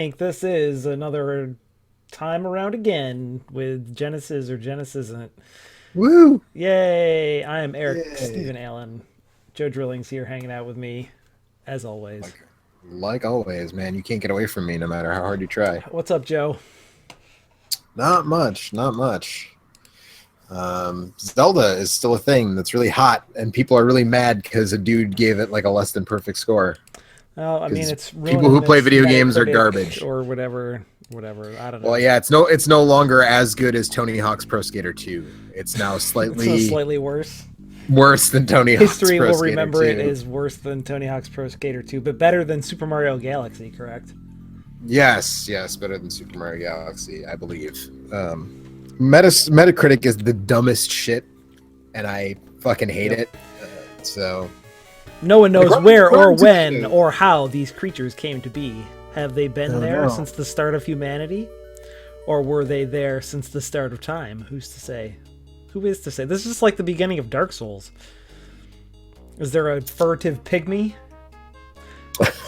think this is another time around again with Genesis or GenesIsn't. Woo! Yay! I am Eric Yay! Stephen Allen. Joe Drilling's here hanging out with me, as always. Like, like always, man, you can't get away from me no matter how hard you try. What's up, Joe? Not much, not much. Zelda is still a thing that's really hot, and people are really mad because a dude gave it like a less than perfect score. Well, I mean, Because it's people ruining who play this video games are Metacritic garbage. or whatever. Whatever. I don't Well, know. yeah, it's no longer as good as Tony Hawk's Pro Skater 2. It's now It's no slightly slightly worse. worse than Tony Hawk's History Pro will Skater remember it 2. as worse than Tony Hawk's Pro Skater 2, but better than Super Mario Galaxy, correct? Yes, yes, better than Super Mario Galaxy, I believe. Metacritic is the dumbest shit, and I fucking hate Yep. it. So No one knows where or According to when the- or how these creatures came to be. Have they I been don't there know. since the start of humanity? Or were they there since the start of time? Who's to say? Who is to say? This is just like the beginning of Dark Souls. Is there a furtive pygmy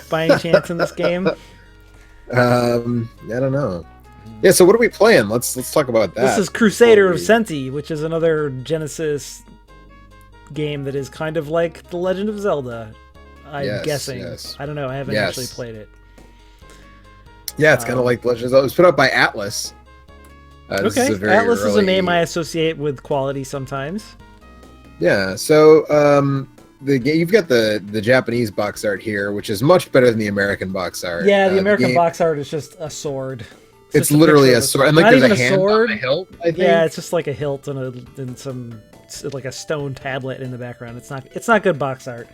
by any chance in this game? I don't know. Yeah, so what are we playing? Let's talk about that. This is Crusader of before Centy, which is another Genesis game that is kind of like The Legend of Zelda. I'm Yes, guessing. yes. I don't know. I haven't Yes. actually played it. Yeah, it's kind of like Legends. It was put out by Atlas. This Okay, is a very Atlas is a early- name I associate with quality sometimes. Yeah, so you've got the Japanese box art here, which is much better than the American box art. Yeah, the American game- box art is just a sword. It's just literally picture a of sword, and like Not there's even a a hand sword. on the hilt. I think. Yeah, it's just like a hilt and some like a stone tablet in the background. It's not good box art.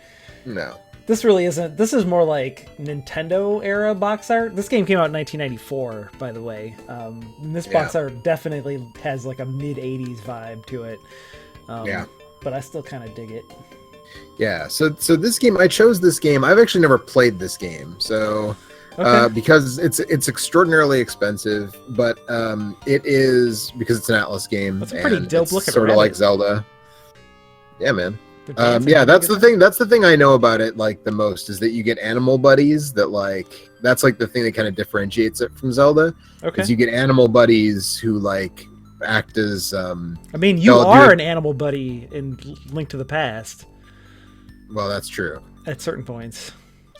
No. This really isn't. This is more like Nintendo era box art. This game came out in 1994, by the way. And this box Yeah. art definitely has like a mid 80s vibe to it. Yeah. But I still kind of dig it. Yeah, so this game, I chose this game. I've actually never played this game, so Okay. because it's extraordinarily expensive, but it is because it's an Atlas game. That's a pretty and dope it's looking sort of like rabbit. Zelda. Yeah, man. They're dancing Yeah, pretty that's good. the thing. That's the thing I know about it like the most is that you get animal buddies. That's like the thing that kind of differentiates it from Zelda. Okay. Is you get animal buddies who like act as I mean, you they'll do are it- an animal buddy in Link to the Past well, that's true. at certain points.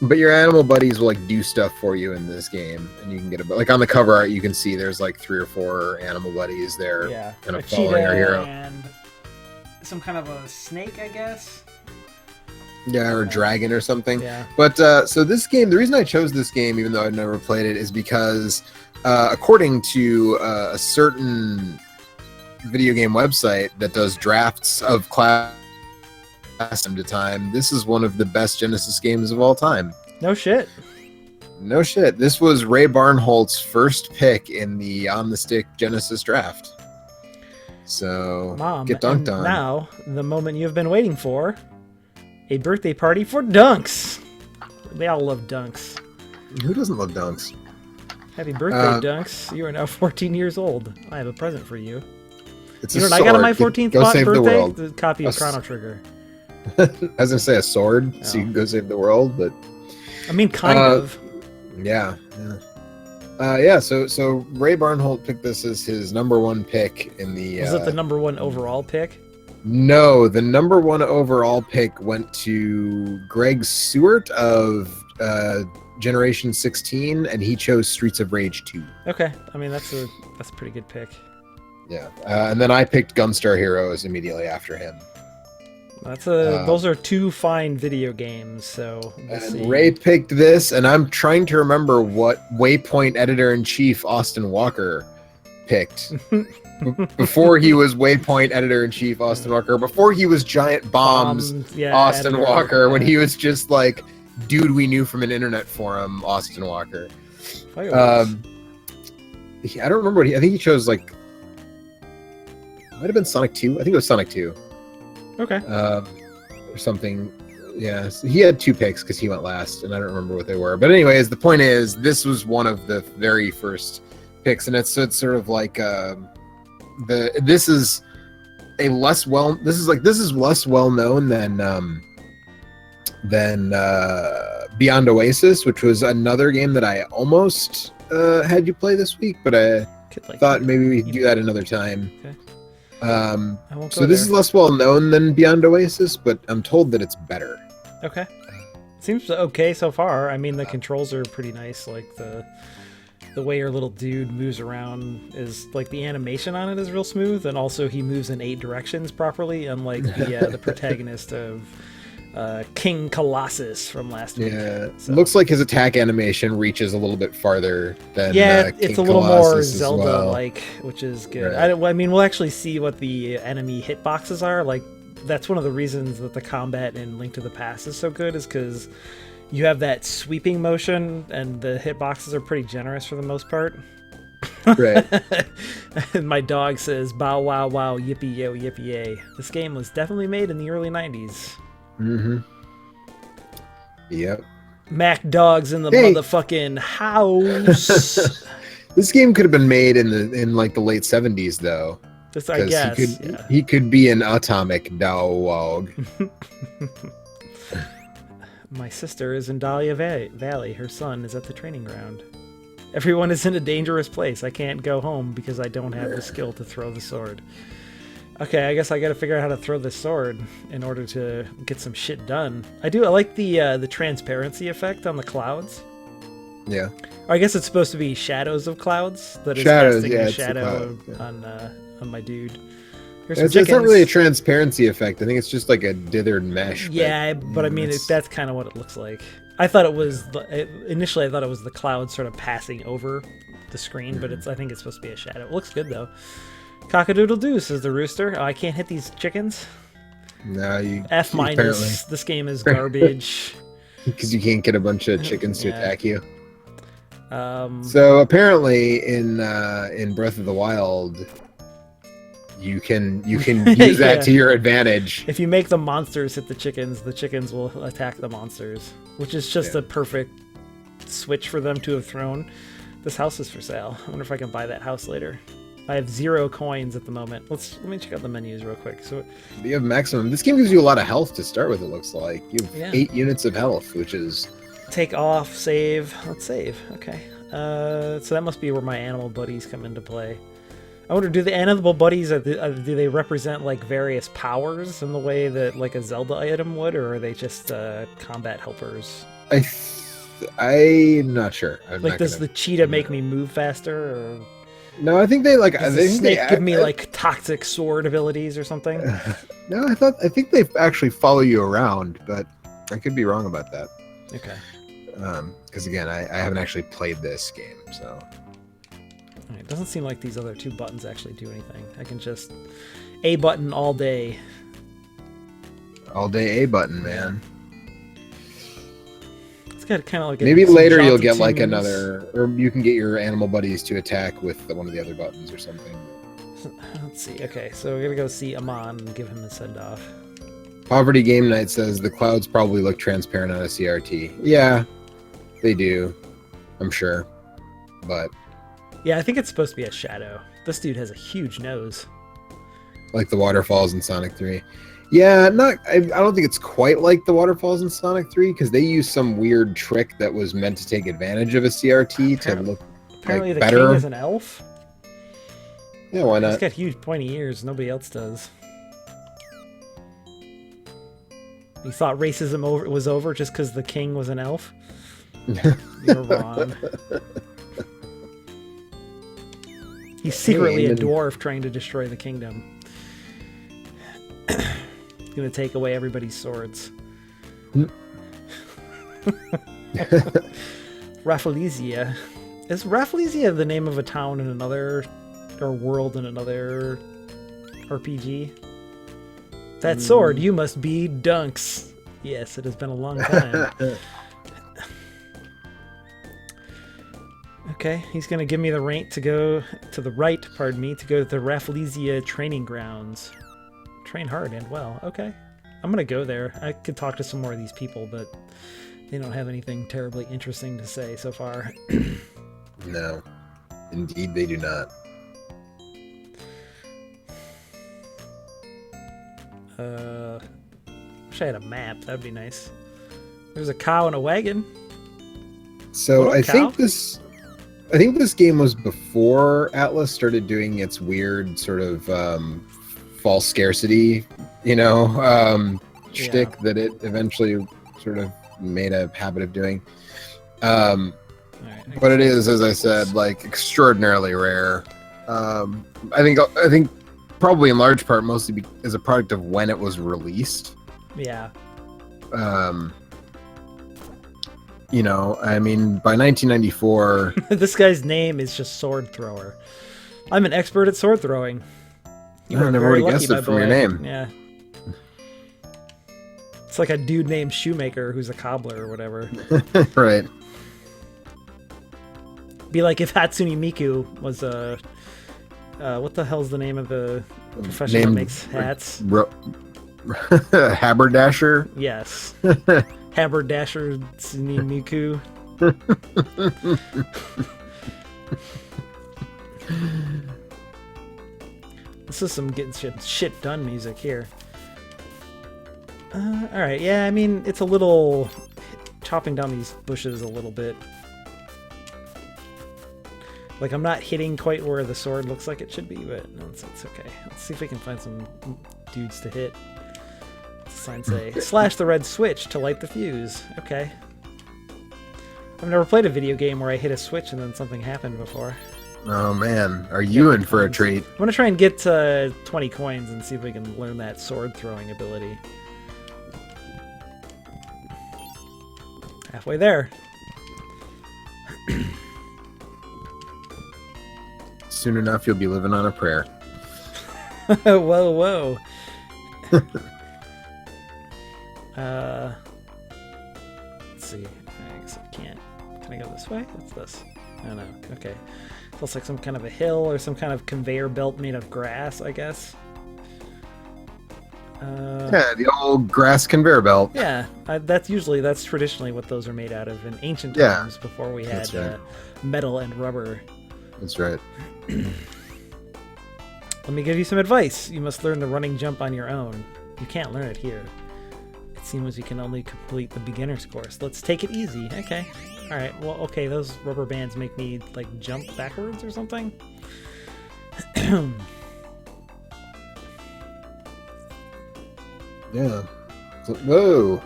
But your animal buddies will like do stuff for you in this game, and you can get like on the cover art. You can see there's like 3 or 4 animal buddies there, Yeah, kind a of following our cheetah hero. and some kind of a snake, I guess. Yeah, or dragon or something. Yeah. But so this game, the reason I chose this game, even though I've never played it, is because according to a certain video game website that does drafts of class time to time, this is one of the best Genesis games of all time. No shit. No shit. This was Ray Barnholt's first pick in the on the stick Genesis draft. So Mom, get dunked and on. now the moment you've been waiting for, a birthday party for Dunks. They all love Dunks. Who doesn't love dunks? Happy birthday, Dunks. You are now 14 years old. I have a present for you. It's You know a what I got on sword. my 14th Go save the birthday? world. The copy of A Chrono Trigger. I was gonna say a sword, so you Oh. can go save the world, but I mean, kind of. yeah, yeah. So Ray Barnholt picked this as his number 1 pick in the. Was it the number 1 overall pick? No, the number 1 overall pick went to Greg Seward of Generation 16, and he chose Streets of Rage 2. Okay. I mean, that's a pretty good pick. Yeah, and then I picked Gunstar Heroes immediately after him. Those are 2 fine video games. So we'll see. And Ray picked this, and I'm trying to remember what Waypoint editor-in-chief Austin Walker picked. Before he was Waypoint editor-in-chief Austin Walker, before he was Giant Bombs yeah, Austin editor, Walker, when yeah. he was just like dude we knew from an internet forum Austin Walker. Fireworks. I don't remember I think he chose like might have been Sonic 2. I think it was Sonic 2. Okay. Or something. Yeah, so he had 2 picks because he went last, and I don't remember what they were. But anyways, the point is, this was one of the very first picks, and it's sort of like this is less well known than Beyond Oasis, which was another game that I almost had you play this week, but I thought you. maybe we could do that another time. Okay. I won't so go this there. is less well known than Beyond Oasis, but I'm told that it's better. Okay. Seems okay so far. I mean, the controls are pretty nice. Like the way your little dude moves around is like the animation on it is real smooth, and also he moves in 8 directions properly, unlike the protagonist of King Colossus from last week. Yeah, So. looks like his attack animation reaches a little bit farther than King it's a little Colossus more as Zelda-like, which is good. Right. I mean, we'll actually see what the enemy hitboxes are. Like, that's one of the reasons that the combat in Link to the Past is so good, is because you have that sweeping motion, and the hitboxes are pretty generous for the most part. Right. And my dog says, "Bow wow wow, yippee yo, yippee yay." This game was definitely made in the early 90s. Mm-hmm. Yep. Mac Dog's in the motherfucking house. This game could have been made in like the late 70s though. Just, I guess he could be an atomic dog. My sister is in Dahlia Valley. Her son is at the training ground. Everyone is in a dangerous place. I can't go home because I don't have the skill to throw the sword. Okay, I guess I gotta figure out how to throw this sword in order to get some shit done. I like the transparency effect on the clouds. Yeah. Or I guess it's supposed to be shadows of clouds that is Shadows, casting yeah, a it's a shadow cloud, on my dude. It's not really a transparency effect. I think it's just like a dithered mesh. Yeah, but I mean, that's kind of what it looks like. I thought it was initially. I thought it was the cloud sort of passing over the screen, but I think it's supposed to be a shadow. It looks good though. Cock-a-doodle-doo, says the rooster. Oh, I can't hit these chickens. No, you F minus. This game is garbage. Because you can't get a bunch of chickens to attack you. So apparently in Breath of the Wild, you can use that to your advantage. If you make the monsters hit the chickens will attack the monsters, which is just a perfect switch for them to have thrown. This house is for sale. I wonder if I can buy that house later. I have 0 coins at the moment. Let me check out the menus real quick. So you have maximum. This game gives you a lot of health to start with. It looks like you have 8 units of health, which is take off, save. Let's save. Okay. So that must be where my animal buddies come into play. I wonder, do the animal buddies do they represent like various powers in the way that like a Zelda item would, or are they just combat helpers? I'm not sure. Does the cheetah make me move faster? Or... No, I think they like. Does the snake give me like toxic sword abilities or something? No, I think they actually follow you around, but I could be wrong about that. Okay. Because again, I haven't actually played this game, so. It doesn't seem like these other 2 buttons actually do anything. I can just A button all day. All day A button, man. It's got kind of like maybe later you'll get like another, or you can get your animal buddies to attack with one of the other buttons or something. Let's see. Okay, so we're gonna go see Amon and give him a send off. Poverty Game Night says the clouds probably look transparent on a CRT. Yeah, they do. I'm sure, but. Yeah, I think it's supposed to be a shadow. This dude has a huge nose. Like the waterfalls in Sonic 3. Yeah, I don't think it's quite like the waterfalls in Sonic 3 because they use some weird trick that was meant to take advantage of a CRT to look apparently like the better. king is an elf? Yeah, why not? He's got huge pointy ears. Nobody else does. You thought racism was over just because the king was an elf? You're wrong. He's secretly a dwarf trying to destroy the kingdom. He's going to take away everybody's swords. Rafflesia. Is Rafflesia the name of a town in another, or world in another RPG? That sword, you must be Dunks. Yes, it has been a long time. Okay, he's gonna give me the right to go to the to go to the Rafflesia training grounds. Train hard and well. Okay, I'm gonna go there. I could talk to some more of these people, but they don't have anything terribly interesting to say so far. No, indeed they do not. Wish I had a map. That'd be nice. There's a cow and a wagon. So I think I think this game was before Atlas started doing its weird sort of false scarcity, shtick that it eventually sort of made a habit of doing. Right, But it is, as I said, like extraordinarily rare. I think probably in large part mostly as a product of when it was released. Yeah. I mean, by 1994, This guy's name is just Sword Thrower. I'm an expert at sword throwing. I never very would have guessed lucky, it my from your boy. name. Yeah. It's like a dude named Shoemaker who's a cobbler or whatever. Right. Be like if Hatsune Miku was a... what the hell's the name of the profession that makes hats? Haberdasher. Yes. Haberdasher Hatsune Miku. This is some getting shit done music here. Alright, yeah, I mean, it's a little... chopping down these bushes a little bit. Like, I'm not hitting quite where the sword looks like it should be, but no, it's okay. Let's see if we can find some dudes to hit. Sign say, slash the red switch to light the fuse. Okay. I've never played a video game where I hit a switch and then something happened before. Oh man, are you in for a treat? I'm gonna try and get 20 coins and see if we can learn that sword throwing ability. Halfway there. Soon enough, you'll be living on a prayer. Whoa, whoa. Let's see. I guess I can't. Can I go this way? What's this? I don't know. Okay. Looks like some kind of a hill or some kind of conveyor belt made of grass, I guess. Yeah, the old grass conveyor belt. Yeah, that's traditionally what those are made out of in ancient Yeah, times before we had that's right. metal and rubber. That's right. Let me give you some advice. You must learn the running jump on your own. You can't learn it here. It seems you can only complete the beginner's course. Let's take it easy. Okay. Alright, well, okay, those rubber bands make me, like, jump backwards or something? Yeah. Whoa.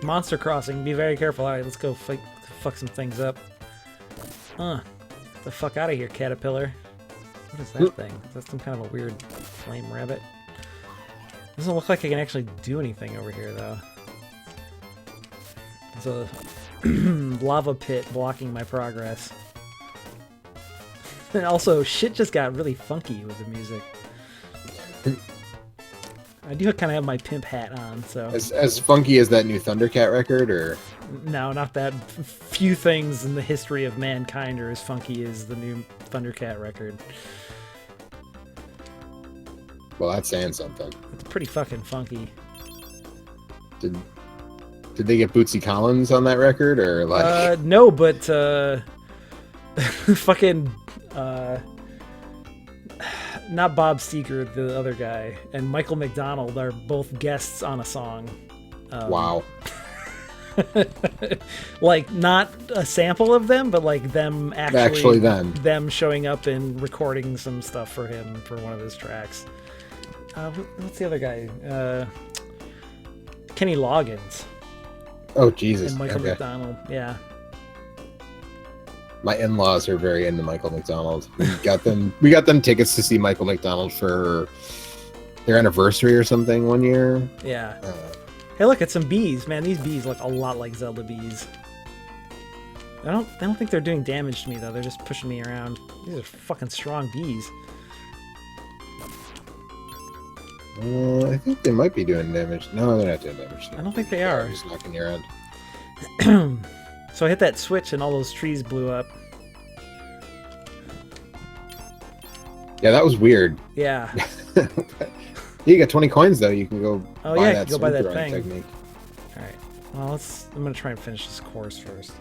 Monster crossing. Be very careful. Alright, let's go fuck some things up. Get the fuck out of here, caterpillar. What is that thing? Is that some kind of a weird flame rabbit? Doesn't look like I can actually do anything over here, though. There's a lava pit blocking my progress. And also, shit just got really funky with the music. I do kind of have my pimp hat on, so... As funky as that new Thundercat record, or...? No, not that. Few things in the history of mankind are as funky as the new Thundercat record. Well, that's saying something. It's pretty fucking funky. Did they get Bootsy Collins on that record, or like? No, but fucking not Bob Seger, the other guy, and Michael McDonald are both guests on a song. Wow. Like not a sample of them, but like them Actually them showing up and recording some stuff for him for one of his tracks. What's the other guy? Kenny Loggins. Oh Jesus! And Michael okay. McDonald. Yeah. My in-laws are very into Michael McDonald. We got them tickets to see Michael McDonald for their anniversary or something one year. Yeah. Hey, look at some bees, man. These bees look a lot like Zelda bees. I don't think they're doing damage to me though. They're just pushing me around. These are fucking strong bees. I think they might be doing damage. No, they're not doing damage. I don't think they are. They're just knocking you around. So I hit that switch and all those trees blew up. Yeah, that was weird. Yeah. You got 20 coins though. You can go. Oh buy yeah, that go buy that sword throwing thing. technique. All right. Well, I'm gonna try and finish this course first.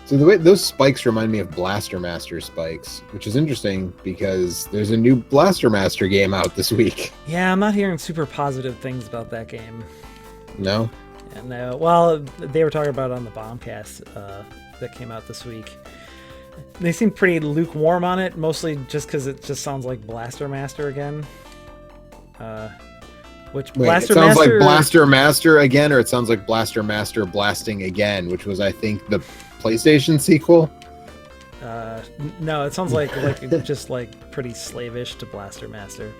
So the way those spikes remind me of Blaster Master spikes, which is interesting because there's a new Blaster Master game out this week. Yeah, I'm not hearing super positive things about that game. No? And well, they were talking about it on the Bombcast that came out this week. They seem pretty lukewarm on it, mostly just because it just sounds like Blaster Master again. Which Wait, Blaster it sounds Master, like Blaster Master again, or it sounds like Blaster Master Blasting Again, which was, I think, the PlayStation sequel. No, it sounds like just like pretty slavish to Blaster Master.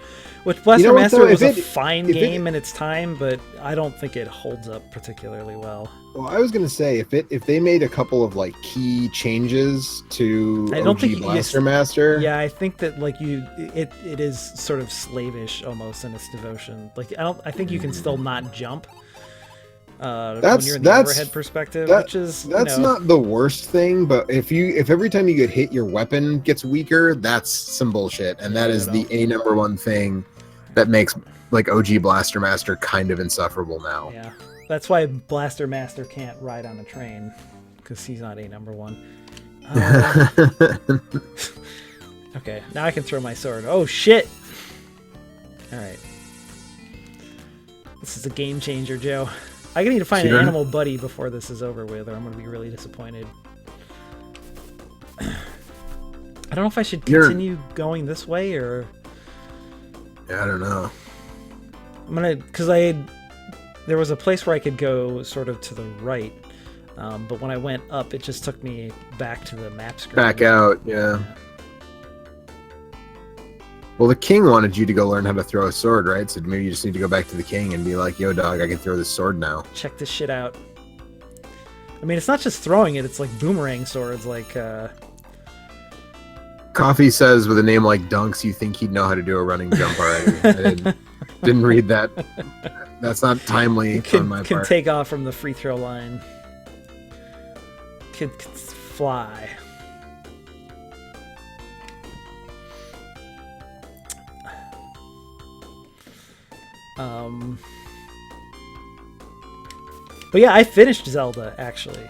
Which Blaster You know what, Master though? was If a it- fine if it- game in its time, but I don't think it holds up particularly well. Well, I was gonna say if they made a couple of like key changes to I don't OG think Blaster Master, Yeah, I think that like it is sort of slavish almost in its devotion. Like I think you can still not jump. When you're in the overhead perspective, which is that's not the worst thing. But if every time you get hit, your weapon gets weaker, that's some bullshit, and that is the number one thing that makes like OG Blaster Master kind of insufferable now. Yeah, that's why Blaster Master can't ride on a train, because he's not number one. Okay, now I can throw my sword. Oh shit! All right, this is a game changer, Joe. I need to find an animal buddy before this is over with, or I'm going to be really disappointed. I don't know if I should continue going this way, or... Yeah, I don't know. I'm going to... Because there was a place where I could go sort of to the right, but when I went up, it just took me back to the map screen. Back out, yeah. Well, the king wanted you to go learn how to throw a sword, right? So maybe you just need to go back to the king and be like, yo, dog, I can throw this sword now. Check this shit out. I mean, it's not just throwing it, it's like boomerang swords, like... Coffee says, with a name like Dunks, you think he'd know how to do a running jump already. I didn't read that. That's not timely on my part. Can take off from the free throw line. Can fly. But yeah, I finished Zelda actually.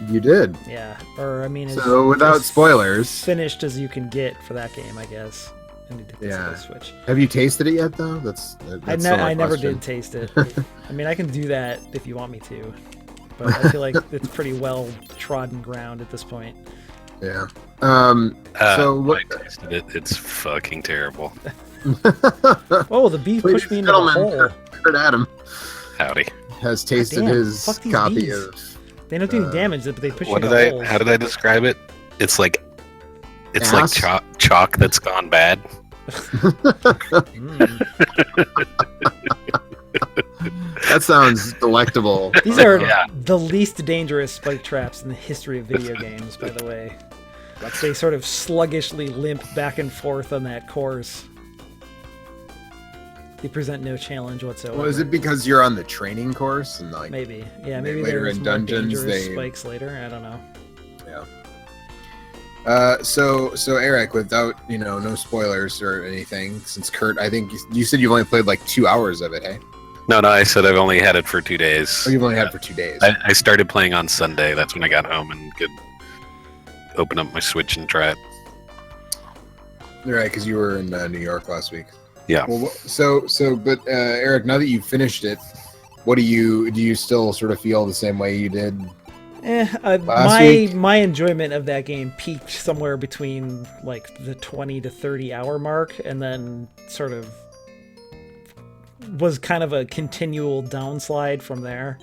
You did. Yeah, or I mean, so without spoilers, finished as you can get for that game, I guess. I need to yeah. Switch. Have you tasted it yet, though? That's I never did taste it. I mean, I can do that if you want me to, but I feel like it's pretty well trodden ground at this point. Yeah. So what? I tasted it. It's fucking terrible. Oh, the bee pushed me into the hole. Kurt Adam. Howdy. Has tasted his copy bees. of. They don't do any damage, but they push you What into did holes. How did I describe it? It's like Ass? chalk that's gone bad. That sounds delectable. These are Yeah. the least dangerous spike traps in the history of video games, by the way. They sort of sluggishly limp back and forth on that course. They present no challenge whatsoever. Well, is it because you're on the training course and like Maybe. Yeah, maybe later there's in more dungeons dangerous they spikes later. I don't know. Yeah. So Eric, without no spoilers or anything, since Kurt, I think you said you've only played like 2 hours of it, hey? No, I said I've only had it for 2 days. Oh, you've only had it for 2 days. I started playing on Sunday. That's when I got home and could open up my Switch and try it. Right, because you were in New York last week. Yeah. Well, but Eric, now that you've finished it, do you still sort of feel the same way you did? My enjoyment of that game peaked somewhere between like the 20 to 30 hour mark, and then sort of was kind of a continual downslide from there.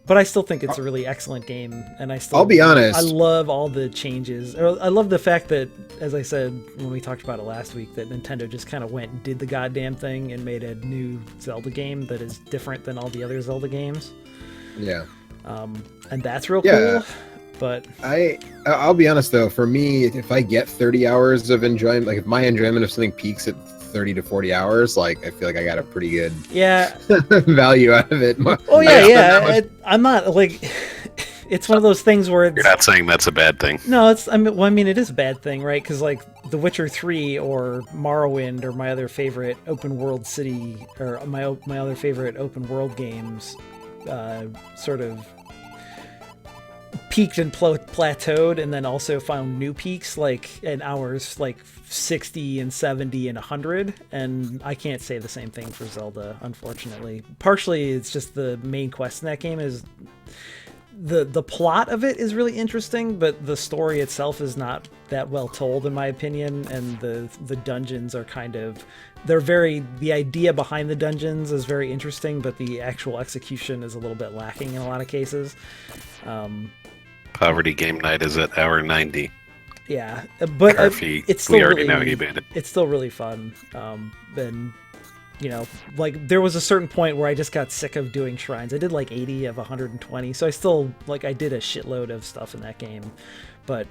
But I still think it's a really excellent game, and I'll be honest. I love all the changes. I love the fact that, as I said when we talked about it last week, that Nintendo just kind of went and did the goddamn thing and made a new Zelda game that is different than all the other Zelda games. Yeah. And that's real cool. But I'll be honest though, for me, if I get 30 hours of enjoyment, like if my enjoyment of something peaks at 30 to 40 hours, like I feel like I got a pretty good value out of it. Oh yeah. I'm not like it's one of those things where You're not saying that's a bad thing. No, I mean it is a bad thing, right? Because like The Witcher 3 or Morrowind or my other favorite open world city or my other favorite open world games sort of peaked and plateaued, and then also found new peaks like in hours like 60 and 70 and 100, and I can't say the same thing for Zelda, unfortunately. Partially it's just the main quest in that game is the plot of it is really interesting, but the story itself is not that well told in my opinion, and the dungeons are kind of, the idea behind the dungeons is very interesting, but the actual execution is a little bit lacking in a lot of cases. Poverty Game Night is at hour 90. Yeah, but it's still we already really, know he made it. It's still really fun. And you know, like there was a certain point where I just got sick of doing shrines. I did like 80 of 120, so I still I did a shitload of stuff in that game. But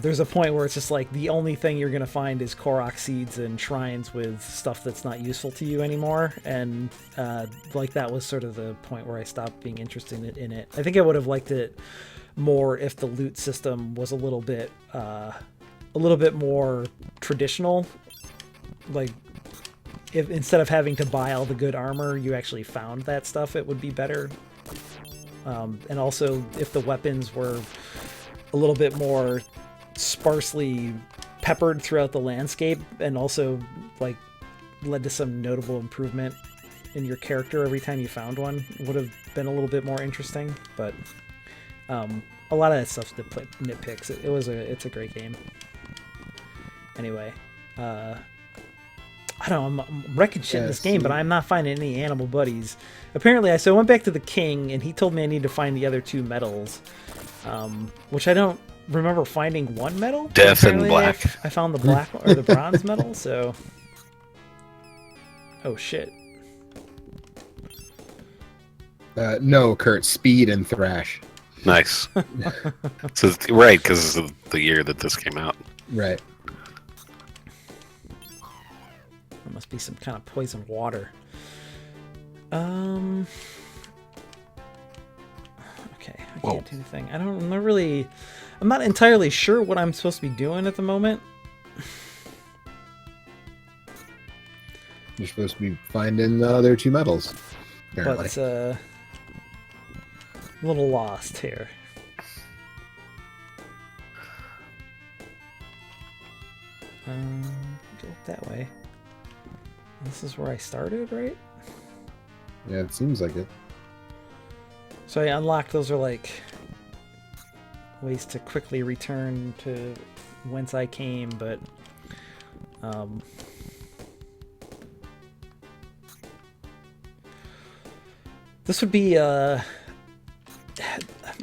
there's a point where it's just like the only thing you're gonna find is Korok seeds and shrines with stuff that's not useful to you anymore. And that was sort of the point where I stopped being interested in it. I think I would have liked it more if the loot system was a little bit more traditional. Like, if instead of having to buy all the good armor, you actually found that stuff, it would be better. And also, if the weapons were a little bit more sparsely peppered throughout the landscape, and also like led to some notable improvement in your character every time you found one, would have been a little bit more interesting. But a lot of that stuff's nitpicks. It's a great game. Anyway, I don't know, I'm wrecking shit in this game, but I'm not finding any animal buddies. Apparently, so I went back to the king, and he told me I need to find the other 2 medals, which I don't remember finding one medal. Death and black. I found the black or the bronze medal, so... Oh, shit. No, Kurt, speed and thrash. Nice. So, right, because of the year that this came out. Right. There must be some kind of poison water. Okay, I can't do anything. I'm not entirely sure what I'm supposed to be doing at the moment. You're supposed to be finding the other 2 medals, apparently. But a little lost here. Go that way. This is where I started, right? Yeah, it seems like it. So I unlocked, those are like ways to quickly return to whence I came, but this would be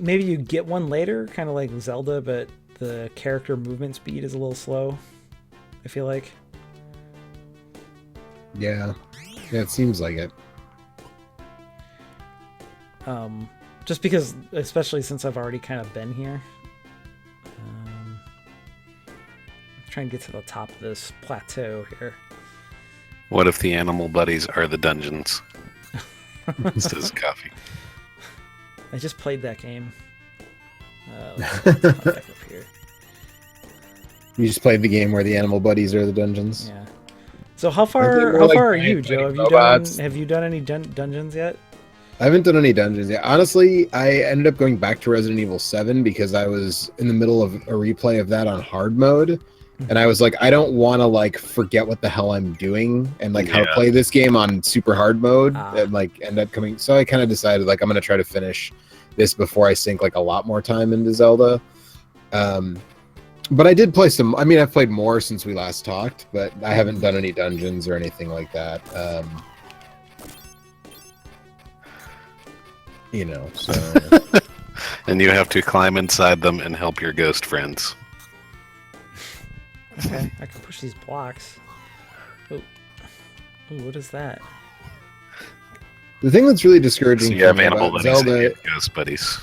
maybe you get one later, kind of like Zelda, but the character movement speed is a little slow, I feel like. Yeah, it seems like it. Just because, especially since I've already kind of been here. Try and get to the top of this plateau here. What if the animal buddies are the dungeons? Says Coffee. I just played that game. Let's pop back up here. You just played the game where the animal buddies are the dungeons? Yeah. So how far are you, Joe? Have you done any dungeons yet? I haven't done any dungeons yet. Honestly, I ended up going back to Resident Evil 7 because I was in the middle of a replay of that on hard mode. And I was like, I don't want to forget what the hell I'm doing and how to play this game on super hard mode and end up coming. So I kind of decided I'm going to try to finish this before I sink a lot more time into Zelda. But I did play some. I mean, I've played more since we last talked, but I haven't done any dungeons or anything like that. So. And you have to climb inside them and help your ghost friends. Okay, I can push these blocks. Oh, what is that? The thing that's really discouraging so you have animal about buddies Zelda and ghost buddies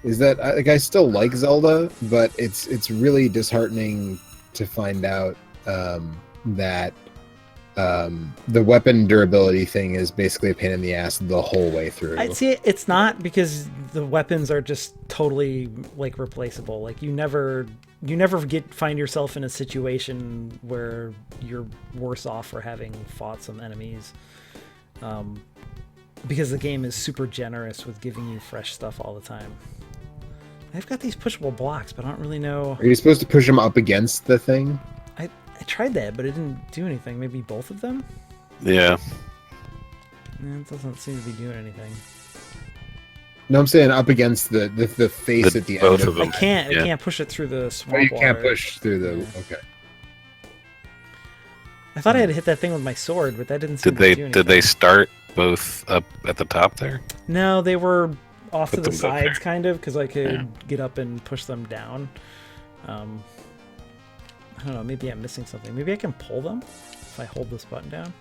is that I still like Zelda, but it's really disheartening to find out that the weapon durability thing is basically a pain in the ass the whole way through. I'd see it's not, because the weapons are just totally replaceable. You never find yourself in a situation where you're worse off for having fought some enemies, because the game is super generous with giving you fresh stuff all the time. They've got these pushable blocks, but I don't really know. Are you supposed to push them up against the thing? I tried that, but it didn't do anything. Maybe both of them? Yeah. It doesn't seem to be doing anything. No, I'm saying up against the face at the both end of them. I can't Yeah. push it through the Oh, swamp you can't water. push through the. Yeah. Okay. I thought I had to hit that thing with my sword, but that didn't seem Did to do they anything. did they start both up at the top there? No, they were off Put to the them both sides, there. kind of, because I could Yeah. get up and push them down. I don't know, maybe I'm missing something. Maybe I can pull them if I hold this button down.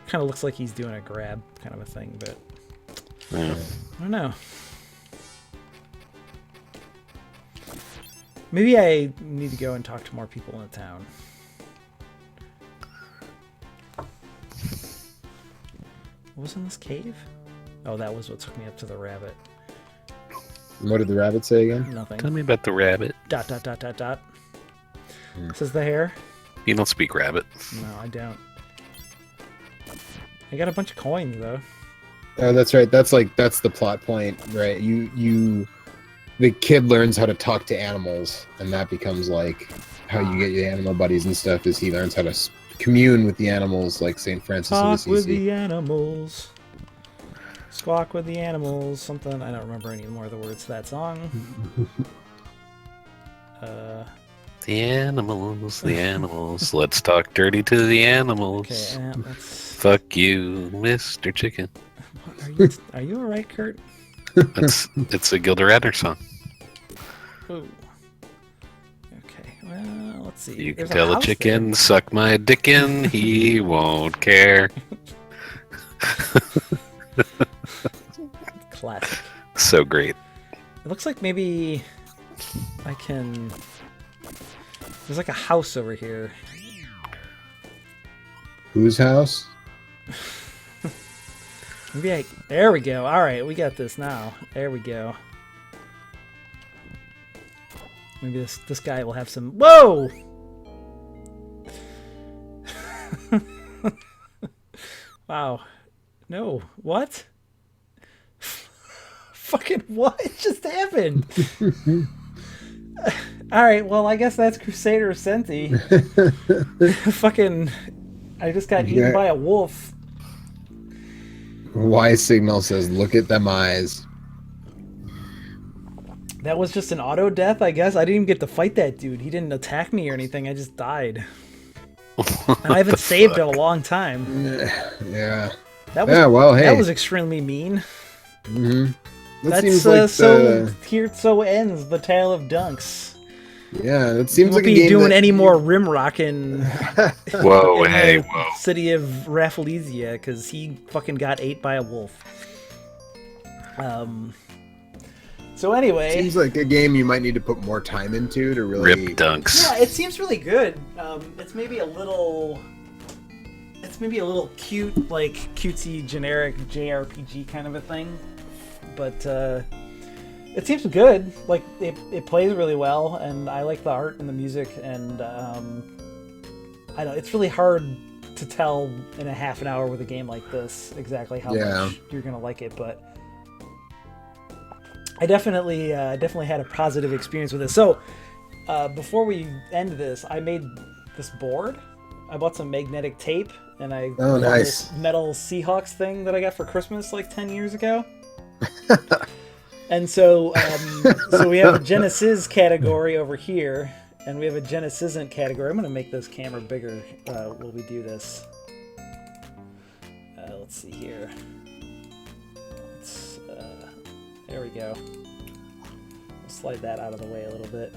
Kind of looks like he's doing a grab kind of a thing, but Yeah. I don't know. Maybe I need to go and talk to more people in the town. What was in this cave? Oh, that was what took me up to the rabbit. What did the rabbit say again? Nothing. Tell me about the rabbit. Dot, dot, dot, dot, dot. Says the hare. You don't speak rabbit. No, I don't. I got a bunch of coins, though. Oh, that's right. That's the plot point, right? The kid learns how to talk to animals, and that becomes like how you get your animal buddies and stuff. Is he learns how to commune with the animals, like Saint Francis of Talk Assisi. with the animals. Squawk with the animals. Something. I don't remember any more of the words to that song. The animals, the animals. Let's talk dirty to the animals. Okay, let's... Fuck you, Mr. Chicken. Are you alright, Kurt? It's a Gilda Radner song. Ooh. Okay, well, let's see. You can There's tell a house chicken, suck my dickin', he won't care. there. Classic. So great. It looks like maybe I can... There's like a house over here. Whose house? Maybe I... There we go. Alright, we got this now. There we go. Maybe this guy will have some... Whoa! Wow. No. What? Fucking what just happened? Alright, well, I guess that's Crusader of Centy. Fucking... I just got eaten by a wolf. Y signal says, "Look at them eyes." That was just an auto death, I guess. I didn't even get to fight that dude. He didn't attack me or anything. I just died. And I haven't saved in a long time. Yeah. That was, Well, hey. that was extremely mean. Mm-hmm. That's so. Here so ends the tale of Dunks. Yeah, that We seems won't like a be game doing that any more rim rocking Whoa, in hey, the whoa. city of Rafflesia because he fucking got ate by a wolf. So anyway, Seems like a game you might need to put more time into to really. Rip dunks. yeah, it seems really good. It's maybe a little cute, like cutesy, generic JRPG kind of a thing, but it seems good. Like it plays really well, and I like the art and the music, and I don't. It's really hard to tell in a half an hour with a game like this exactly how much you're gonna like it, but I definitely had a positive experience with it. So before we end this, I made this board. I bought some magnetic tape, and I bought nice. this metal Seahawks thing that I got for Christmas like 10 years ago. And so so we have a Genesis category over here, and we have a GenesIsn't category. I'm going to make this camera bigger while we do this. Let's see here. There we go. We'll slide that out of the way a little bit.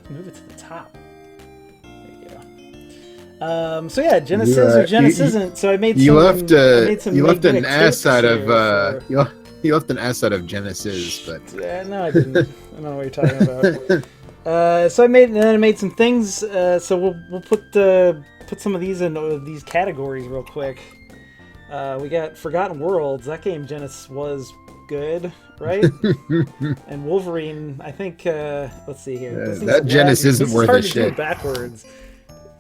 Move it to the top. There you go. So yeah, Genesis or GenesIsn't. So I made some. You left you an S out of you left an S out of Genesis, but no, I didn't. I don't know what you're talking about. So I made some things. So we'll put some of these in these categories real quick. We got Forgotten Worlds. That game Genesis was good, right? And Wolverine, I think. Let's see here. That Genesis isn't worth a shit. Backwards.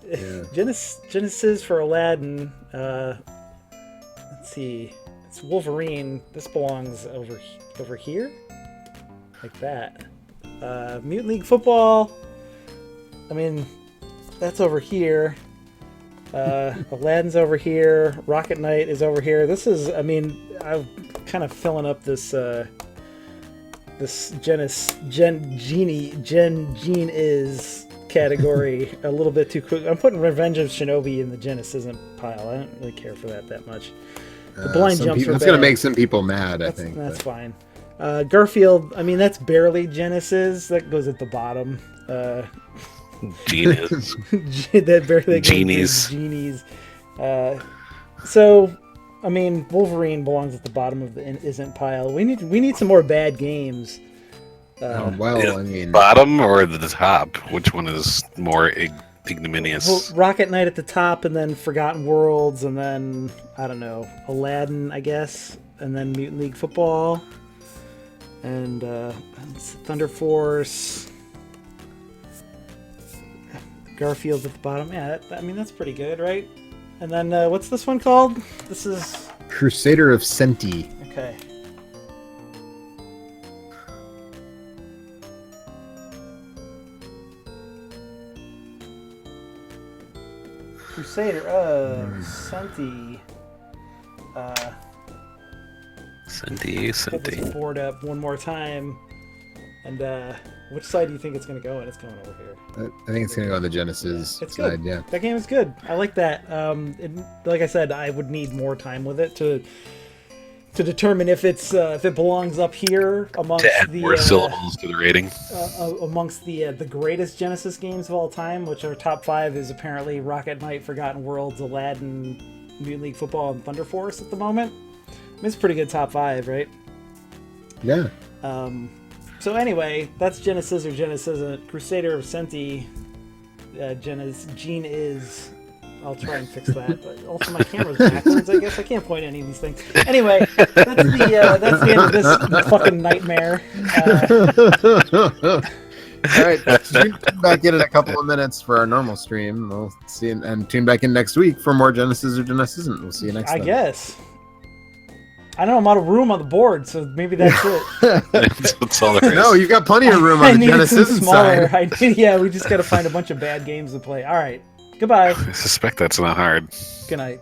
Yeah. Genesis for Aladdin. let's see. It's Wolverine. This belongs over here, like that. Mutant League Football. I mean, that's over here. Aladdin's over here. Rocket Knight is over here. This is, I mean, I'm kind of filling up this this Gene is category a little bit too quick. I'm putting Revenge of Shinobi in the GenesIsn't pile. I don't really care for that much. The blind jumps are That's bad. going to make some people mad, I think. That's fine. Garfield, I mean, that's barely Genesis. That goes at the bottom. Genies. Genies. So, I mean, Wolverine belongs at the bottom of the isn't pile. We need some more bad games. I mean, Bottom or the top? Which one is more ignominious? Rocket Knight at the top, and then Forgotten Worlds, and then I don't know, Aladdin, I guess, and then Mutant League Football, and Thunder Force. Garfield's at the bottom. Yeah, I mean, that's pretty good, right? And then what's this one called? This is Crusader of Centy. okay. Crusader of Centy. Centy. Put this board up one more time. And which side do you think it's going to go in? It's going over here. I think it's going to go on the Genesis It's side, good. yeah. That game is good. I like that. Like I said, I would need more time with it to determine if it belongs up here amongst To add the more syllables to the rating. amongst the greatest Genesis games of all time, which our top 5 is apparently Rocket Knight, Forgotten Worlds, Aladdin, Mutant League Football, and Thunder Force at the moment. I mean, it's a pretty good top 5, right? Yeah. So anyway, that's Genesis or GenesIsn't. Crusader of Centy. Gene is. I'll try and fix that. But also my camera's backwards. I guess I can't point any of these things. Anyway, that's the end of this fucking nightmare. All right, tune back in a couple of minutes for our normal stream. We'll see, and tune back in next week for more Genesis or GenesIsn't. We'll see you next time. I guess. I know I'm out of room on the board, so maybe that's it. That's all there is. No, you've got plenty of room I on the needed some GenesIsn't smaller. side. Yeah, we just got to find a bunch of bad games to play. All right. Goodbye. I suspect that's not hard. Good night.